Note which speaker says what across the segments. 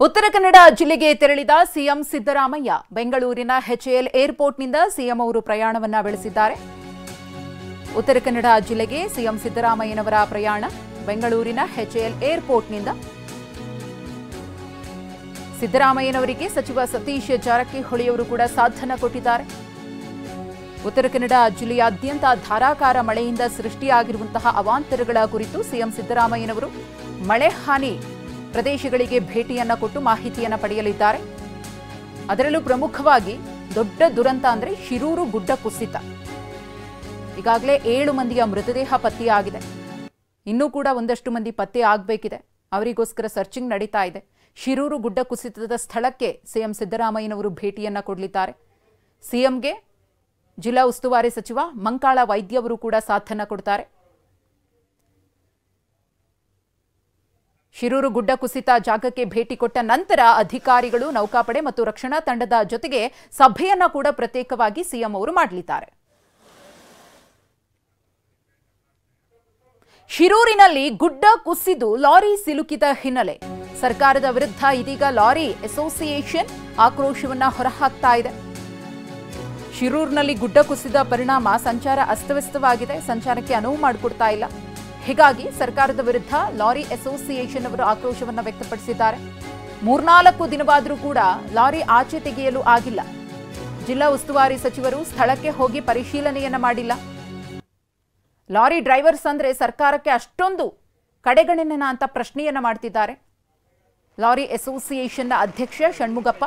Speaker 1: ಉತ್ತರ ಕನ್ನಡ ಜಿಲ್ಲೆಗೆ ತೆರಳಿದ ಸಿಎಂ ಸಿದ್ದರಾಮಯ್ಯ ಬೆಂಗಳೂರಿನ ಎಚ್ಎಎಲ್ ಏರ್ಪೋರ್ಟ್ನಿಂದ ಸಿಎಂ ಅವರು ಪ್ರಯಾಣವನ್ನ ಬೆಳೆಸಿದ್ದಾರೆ. ಉತ್ತರ ಕನ್ನಡ ಜಿಲ್ಲೆಗೆ ಸಿಎಂ ಸಿದ್ದರಾಮಯ್ಯನವರ ಪ್ರಯಾಣ ಬೆಂಗಳೂರಿನ ಎಚ್ಎಎಲ್ ಏರ್ಪೋರ್ಟ್ನಿಂದ. ಸಿದ್ದರಾಮಯ್ಯನವರಿಗೆ ಸಚಿವ ಸತೀಶ್ ಜಾರಕಿಹೊಳಿ ಅವರು ಕೂಡ ಸಾಥನ್ನ ಕೊಟ್ಟಿದ್ದಾರೆ. ಉತ್ತರ ಕನ್ನಡ ಜಿಲ್ಲೆಯಾದ್ಯಂತ ಧಾರಾಕಾರ ಮಳೆಯಿಂದ ಸೃಷ್ಟಿಯಾಗಿರುವಂತಹ ಅವಾಂತರಗಳ ಕುರಿತು ಸಿಎಂ ಸಿದ್ದರಾಮಯ್ಯನವರು ಮಳೆ ಹಾನಿ ಪ್ರದೇಶಗಳಿಗೆ ಭೇಟಿಯನ್ನ ಕೊಟ್ಟು ಮಾಹಿತಿಯನ್ನ ಪಡೆಯಲಿದ್ದಾರೆ. ಅದರಲ್ಲೂ ಪ್ರಮುಖವಾಗಿ ದೊಡ್ಡ ದುರಂತ ಅಂದ್ರೆ ಶಿರೂರು ಗುಡ್ಡ ಕುಸಿತ. ಈಗಾಗಲೇ 7 ಮಂದಿಯ ಮೃತದೇಹ ಪತ್ತೆಯಾಗಿದೆ. ಇನ್ನೂ ಕೂಡ ಒಂದಷ್ಟು ಮಂದಿ ಪತ್ತೆ ಆಗಬೇಕಿದೆ. ಅವರಿಗೋಸ್ಕರ ಸರ್ಚಿಂಗ್ ನಡೀತಾ ಇದೆ. ಶಿರೂರು ಗುಡ್ಡ ಕುಸಿತದ ಸ್ಥಳಕ್ಕೆ ಸಿಎಂ ಸಿದ್ದರಾಮಯ್ಯನವರು ಭೇಟಿಯನ್ನ ಕೊಡಲಿದ್ದಾರೆ. ಸಿಎಂಗೆ ಜಿಲ್ಲಾ ಉಸ್ತುವಾರಿ ಸಚಿವ ಮಂಕಾಳ ವೈದ್ಯ ಅವರು ಕೂಡ ಸಾಥನ್ನ ಕೊಡ್ತಾರೆ. ಶಿರೂರು ಗುಡ್ಡ ಕುಸಿತ ಜಾಗಕ್ಕೆ ಭೇಟಿ ಕೊಟ್ಟ ನಂತರ ಅಧಿಕಾರಿಗಳು, ನೌಕಾಪಡೆ ಮತ್ತು ರಕ್ಷಣಾ ತಂಡದ ಜೊತೆಗೆ ಸಭೆಯನ್ನ ಕೂಡ ಪ್ರತ್ಯೇಕವಾಗಿ ಸಿಎಂ ಅವರು ಮಾಡಲಿದ್ದಾರೆ. ಶಿರೂರಿನಲ್ಲಿ ಗುಡ್ಡ ಕುಸಿದು ಲಾರಿ ಸಿಲುಕಿದ ಹಿನ್ನೆಲೆ ಸರ್ಕಾರದ ವಿರುದ್ಧ ಇದೀಗ ಲಾರಿ ಅಸೋಸಿಯೇಷನ್ ಆಕ್ರೋಶವನ್ನ ಹೊರಹಾಕ್ತಾ ಇದೆ. ಶಿರೂರಿನಲ್ಲಿ ಗುಡ್ಡ ಕುಸಿದ ಪರಿಣಾಮ ಸಂಚಾರ ಅಸ್ತವ್ಯಸ್ತವಾಗಿದೆ. ಸಂಚಾರಕ್ಕೆ ಅನುವು ಮಾಡಿಕೊಡ್ತಾ ಇಲ್ಲ. ಹೀಗಾಗಿ ಸರ್ಕಾರದ ವಿರುದ್ಧ ಲಾರಿ ಅಸೋಸಿಯೇಷನ್ ಅವರು ಆಕ್ರೋಶವನ್ನು ವ್ಯಕ್ತಪಡಿಸಿದ್ದಾರೆ. 3-4 ದಿನವಾದರೂ ಕೂಡ ಲಾರಿ ಆಚೆ ತೆಗೆಯಲು ಆಗಿಲ್ಲ. ಜಿಲ್ಲಾ ಉಸ್ತುವಾರಿ ಸಚಿವರು ಸ್ಥಳಕ್ಕೆ ಹೋಗಿ ಪರಿಶೀಲನೆಯನ್ನ ಮಾಡಿಲ್ಲ. ಲಾರಿ ಡ್ರೈವರ್ಸ್ ಅಂದ್ರೆ ಸರ್ಕಾರಕ್ಕೆ ಅಷ್ಟೊಂದು ಕಡೆಗಣನೆನ ಅಂತ ಪ್ರಶ್ನೆಯನ್ನ ಮಾಡ್ತಿದ್ದಾರೆ. ಲಾರಿ ಅಸೋಸಿಯೇಷನ್ನ ಅಧ್ಯಕ್ಷ ಷಣ್ಮುಗಪ್ಪ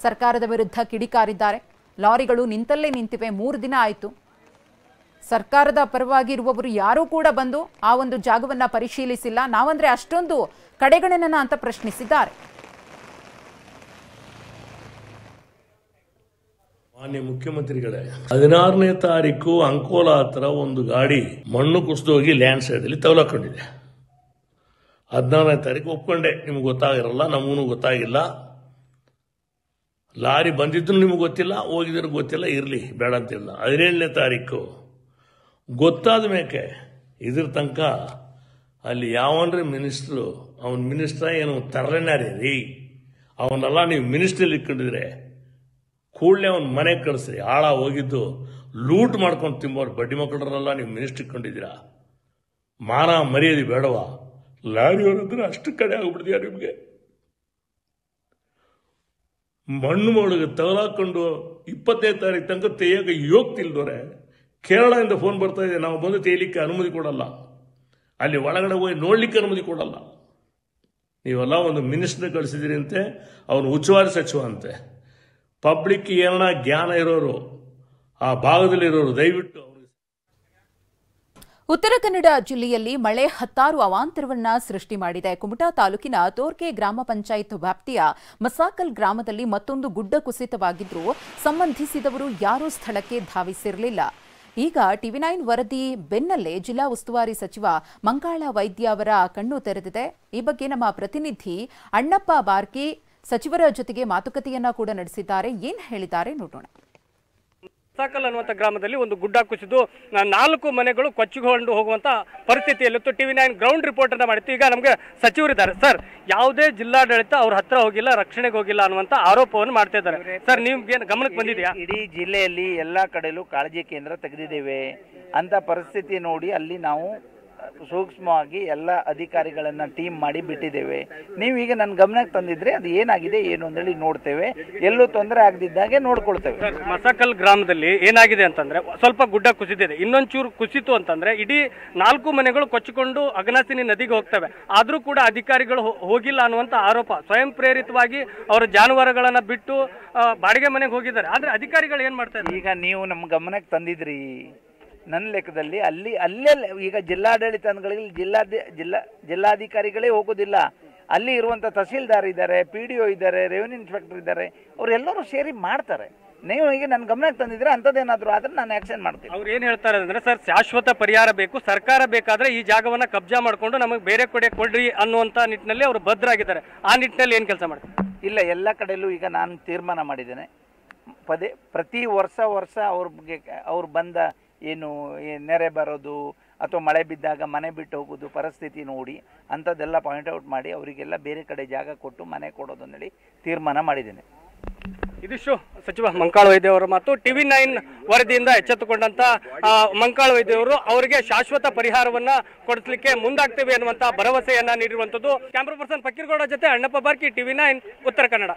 Speaker 1: ಸರ್ಕಾರದ ವಿರುದ್ಧ ಕಿಡಿಕಾರಿದ್ದಾರೆ. ಲಾರಿಗಳು ನಿಂತಲ್ಲೇ ನಿಂತಿವೆ. 3 ದಿನ ಆಯಿತು. ಸರ್ಕಾರದ ಪರವಾಗಿ ಇರುವವರು ಯಾರೂ ಕೂಡ ಬಂದು ಆ ಒಂದು ಜಾಗವನ್ನ ಪರಿಶೀಲಿಸಿಲ್ಲ. ನಾವಂದ್ರೆ ಅಷ್ಟೊಂದು ಕಡೆಗಣನೆನ ಅಂತ ಪ್ರಶ್ನಿಸಿದ್ದಾರೆ.
Speaker 2: ಮಾನ್ಯ ಮುಖ್ಯಮಂತ್ರಿಗಳೇ, 16ನೇ ತಾರೀಕು ಅಂಕೋಲಾ ಹತ್ರ ಒಂದು ಗಾಡಿ ಮಣ್ಣು ಕುಸಿದೋಗಿ ಲ್ಯಾಂಡ್ ಸೈಡ್ ಅಲ್ಲಿ ತವಲಾಕೊಂಡಿದೆ. 16ನೇ ತಾರೀಕು ಒಪ್ಕೊಂಡೆ, ನಿಮ್ಗೆ ಗೊತ್ತಾಗಿರಲ್ಲ, ನಮಗೂ ಗೊತ್ತಾಗಿಲ್ಲ. ಲಾರಿ ಬಂದಿದ್ದು ನಿಮ್ಗೆ ಗೊತ್ತಿಲ್ಲ, ಹೋಗಿದ್ರು ಗೊತ್ತಿಲ್ಲ, ಇರಲಿ ಬೇಡ ಅಂತಿಲ್ಲ. 17ನೇ ತಾರೀಕು ಗೊತ್ತಾದ ಮೇಕೆ ಇದ್ರ ತನಕ ಅಲ್ಲಿ ಯಾವನ್ರಿ ಮಿನಿಸ್ಟ್ರು, ಅವನ ಮಿನಿಸ್ಟ್ರ ಏನು ತರಲೆನಾರಿ ರೀ, ಅವನ್ನೆಲ್ಲ ನೀವು ಮಿನಿಸ್ಟ್ರಲ್ಲಿ ಇಟ್ಕೊಂಡಿದ್ರೆ ಕೂಡಲೇ ಅವನ ಮನೆಗೆ ಕಳಿಸ್ರಿ. ಆಳ ಹೋಗಿದ್ದು ಲೂಟ್ ಮಾಡ್ಕೊಂಡು ತಿಂಬೋರು ಬಡ್ಡಿ ಮಕ್ಕಳನ್ನೆಲ್ಲ ನೀವು ಮಿನಿಸ್ಟ್ರ್ ಇಟ್ಕೊಂಡಿದ್ದೀರಾ. ಮಾನ ಮರ್ಯಾದೆ ಬೇಡವಾ? ಲಾರಿಯವರಂದ್ರೆ ಅಷ್ಟು ಕಡೆ ಆಗ್ಬಿಡ್ತೀಯ ನಿಮಗೆ. ಮಣ್ಣು ಮೊಳಗೆ ತಗಲಾಕೊಂಡು 25ನೇ ತಾರೀಕು ತನಕ ತೆಯ್ಯಕ್ಕೆ ಯೋಗ್ತಿಲ್ದವ್ರೆ. ಕೇರಳದಿಂದ ಫೋನ್ ಬರ್ತಾ ಇದೆ, ನಾವು ಬಂದು ತೇಯಲಿಕ್ಕೆ ಅನುಮತಿ ಕೊಡಲ್ಲ, ಅಲ್ಲಿ ಒಳಗಡೆ ಹೋಗಿ ನೋಡ್ಲಿಕ್ಕೆ ಅನುಮತಿ ಕೊಡಲ್ಲ. ನೀವೆಲ್ಲ ಒಂದು ಮಿನಿಸ್ಟರ್ ಕಳಿಸಿದಿರಿ ಅಂತೆ, ಅವನು ಉಸ್ತುವಾರಿ ಸಚಿವ ಅಂತೆ. ಪಬ್ಲಿಕ್ ಏನೋ ಜ್ಞಾನ ಇರೋರು, ಆ ಭಾಗದಲ್ಲಿರೋರು ದಯವಿಟ್ಟು.
Speaker 1: ಉತ್ತರ ಕನ್ನಡ ಜಿಲ್ಲೆಯಲ್ಲಿ ಮಳೆ 10 ಅವಾಂತರವನ್ನ ಸೃಷ್ಟಿ ಮಾಡಿದೆ. ಕುಮಟಾ ತಾಲೂಕಿನ ತೋರ್ಕೆ ಗ್ರಾಮ ಪಂಚಾಯತ್ ವ್ಯಾಪ್ತಿಯ ಮಸಾಕಲ್ ಗ್ರಾಮದಲ್ಲಿ ಮತ್ತೊಂದು ಗುಡ್ಡ ಕುಸಿತವಾಗಿದ್ರೂ ಸಂಬಂಧಿಸಿದವರು ಯಾರೂ ಸ್ಥಳಕ್ಕೆ ಧಾವಿಸಿರಲಿಲ್ಲ. ಈಗ ಟಿವಿ9 ವರದಿ ಬೆನ್ನಲ್ಲೇ ಜಿಲ್ಲಾ ಉಸ್ತುವಾರಿ ಸಚಿವ ಮಂಕಾಳ ವೈದ್ಯ ಅವರ ಕಣ್ಣು ತೆರೆದಿದೆ. ಈ ಬಗ್ಗೆ ನಮ್ಮ ಪ್ರತಿನಿಧಿ ಅಣ್ಣಪ್ಪ ಬಾರ್ಕಿ ಸಚಿವರ ಜೊತೆಗೆ ಮಾತುಕತೆಯನ್ನ ಕೂಡ ನಡೆಸಿದ್ದಾರೆ. ಏನ್ ಹೇಳಿದ್ದಾರೆ ನೋಡೋಣ.
Speaker 3: ಮಸಾಕಲ್ ಅನ್ನುವಂಥ ಗ್ರಾಮದಲ್ಲಿ ಒಂದು ಗುಡ್ಡ ಕುಸಿದು 4 ಮನೆಗಳು ಕೊಚ್ಚಿಕೊಂಡು ಹೋಗುವಂತ ಪರಿಸ್ಥಿತಿಯಲ್ಲಿತ್ತು. ಟಿವಿ9 ಗ್ರೌಂಡ್ ರಿಪೋರ್ಟ್ ಅನ್ನ ಮಾಡಿತ್ತು. ಈಗ ನಮಗೆ ಸಚಿವರಿದ್ದಾರೆ. ಸರ್, ಯಾವುದೇ ಜಿಲ್ಲಾಡಳಿತ ಅವ್ರ ಹತ್ರ ಹೋಗಿಲ್ಲ, ರಕ್ಷಣೆಗೆ ಹೋಗಿಲ್ಲ ಅನ್ನುವಂತ ಆರೋಪವನ್ನು ಮಾಡ್ತಾ ಇದ್ದಾರೆ. ಸರ್, ನಿಮ್ಗೇನು ಗಮನಕ್ಕೆ ಬಂದಿದೆಯಾ?
Speaker 4: ಇಡೀ ಜಿಲ್ಲೆಯಲ್ಲಿ ಎಲ್ಲಾ ಕಡೆಯಲ್ಲೂ ಕಾಳಜಿ ಕೇಂದ್ರ ತೆಗೆದಿದ್ದೇವೆ ಅಂತ ಪರಿಸ್ಥಿತಿ ನೋಡಿ ಅಲ್ಲಿ ನಾವು ಸೂಕ್ಷ್ಮವಾಗಿ ಎಲ್ಲ ಅಧಿಕಾರಿಗಳನ್ನ ಟೀಮ್ ಮಾಡಿ ಬಿಟ್ಟಿದ್ದೇವೆ. ನೀವೀಗ ನನ್ನ ಗಮನಕ್ಕೆ ತಂದಿದ್ರೆ ಅದು ಏನಾಗಿದೆ ಏನು ಅಂತೇಳಿ ನೋಡ್ತೇವೆ. ಎಲ್ಲೂ ತೊಂದರೆ ಆಗದಿದ್ದಾಗೆ ನೋಡ್ಕೊಳ್ತೇವೆ.
Speaker 3: ಮಸಾಕಲ್ ಗ್ರಾಮದಲ್ಲಿ ಏನಾಗಿದೆ ಅಂತಂದ್ರೆ ಸ್ವಲ್ಪ ಗುಡ್ಡ ಕುಸಿದಿದೆ. ಇನ್ನೊಂಚೂರು ಕುಸಿತು ಅಂತಂದ್ರೆ ಇಡೀ 4 ಮನೆಗಳು ಕೊಚ್ಚಿಕೊಂಡು ಅಗನಾಸಿನಿ ನದಿಗೆ ಹೋಗ್ತವೆ. ಆದ್ರೂ ಕೂಡ ಅಧಿಕಾರಿಗಳು ಹೋಗಿಲ್ಲ ಅನ್ನುವಂತ ಆರೋಪ. ಸ್ವಯಂ ಪ್ರೇರಿತವಾಗಿ ಅವರ ಜಾನುವಾರುಗಳನ್ನ ಬಿಟ್ಟು ಬಾಡಿಗೆ ಮನೆಗೆ ಹೋಗಿದ್ದಾರೆ. ಆದ್ರೆ ಅಧಿಕಾರಿಗಳು ಏನ್ ಮಾಡ್ತಾರೆ?
Speaker 4: ಈಗ ನೀವು ನಮ್ಮ ಗಮನಕ್ಕೆ ತಂದಿದ್ರಿ. ನನ್ನ ಲೆಕ್ಕದಲ್ಲಿ ಅಲ್ಲೇ ಈಗ ಜಿಲ್ಲಾಡಳಿತಗಳಿಗೆ ಜಿಲ್ಲಾಧಿಕಾರಿಗಳೇ ಹೋಗೋದಿಲ್ಲ. ಅಲ್ಲಿ ಇರುವಂಥ ತಹಸೀಲ್ದಾರ್ ಇದ್ದಾರೆ, PDO ಇದ್ದಾರೆ, ರೆವಿನ್ಯೂ ಇನ್ಸ್ಪೆಕ್ಟರ್ ಇದ್ದಾರೆ. ಅವರೆಲ್ಲರೂ ಸೇರಿ ಮಾಡ್ತಾರೆ. ನೀವು ಈಗ ನನ್ನ ಗಮನಕ್ಕೆ ತಂದಿದ್ರೆ ಅಂಥದ್ದೇನಾದರೂ ಆದರೆ ನಾನು ಆ್ಯಕ್ಷನ್ ಮಾಡ್ತೀನಿ.
Speaker 3: ಅವ್ರು ಏನು ಹೇಳ್ತಾರೆ ಅಂದರೆ, ಸರ್, ಶಾಶ್ವತ ಪರಿಹಾರ ಬೇಕು, ಸರ್ಕಾರ ಬೇಕಾದರೆ ಈ ಜಾಗವನ್ನು ಕಬ್ಜಾ ಮಾಡಿಕೊಂಡು ನಮಗೆ ಬೇರೆ ಕಡೆ ಕೊಡ್ರಿ ಅನ್ನುವಂಥ ನಿಟ್ಟಿನಲ್ಲಿ ಅವರು ಭದ್ರಾಗಿದ್ದಾರೆ. ಆ ನಿಟ್ಟಿನಲ್ಲಿ ಏನು ಕೆಲಸ ಮಾಡ್ತಾರೆ?
Speaker 4: ಇಲ್ಲ, ಎಲ್ಲ ಕಡೆಯಲ್ಲೂ ಈಗ ನಾನು ತೀರ್ಮಾನ ಮಾಡಿದ್ದೇನೆ. ಪ್ರತಿ ವರ್ಷ ಅವ್ರಿಗೆ ಅವ್ರು ಬಂದ ಏನು ನೆರೆ ಬರೋದು ಅಥವಾ ಮಳೆ ಬಿದ್ದಾಗ ಮನೆ ಬಿಟ್ಟು ಹೋಗೋದು ಪರಿಸ್ಥಿತಿ ನೋಡಿ ಅಂಥದ್ದೆಲ್ಲ ಪಾಯಿಂಟ್ಔಟ್ ಮಾಡಿ ಅವರಿಗೆಲ್ಲ ಬೇರೆ ಕಡೆ ಜಾಗ ಕೊಟ್ಟು ಮನೆ ಕೊಡೋದು ಅಂತೇಳಿ ತೀರ್ಮಾನ ಮಾಡಿದ್ದೇನೆ.
Speaker 3: ಇದಿಷ್ಟು ಸಚಿವ ಮಂಕಾಳ ವೈದ್ಯ ಅವರ ಮಾತು. TV9 ವರದಿಯಿಂದ ಎಚ್ಚೆತ್ತುಕೊಂಡಂತ ಮಂಕಾಳ ವೈದ್ಯ ಅವರು ಅವರಿಗೆ ಶಾಶ್ವತ ಪರಿಹಾರವನ್ನ ಕೊಡಿಸಲಿಕ್ಕೆ ಮುಂದಾಗ್ತೇವೆ ಅನ್ನುವಂತ ಭರವಸೆಯನ್ನ ನೀಡಿರುವಂತದ್ದು. ಕ್ಯಾಮ್ರಾ ಪರ್ಸನ್ ಫಕೀರ್ಗೌಡ ಜೊತೆ ಅಣ್ಣಪ್ಪ ಬಾರ್ಕಿ, TV9 ಉತ್ತರ ಕನ್ನಡ.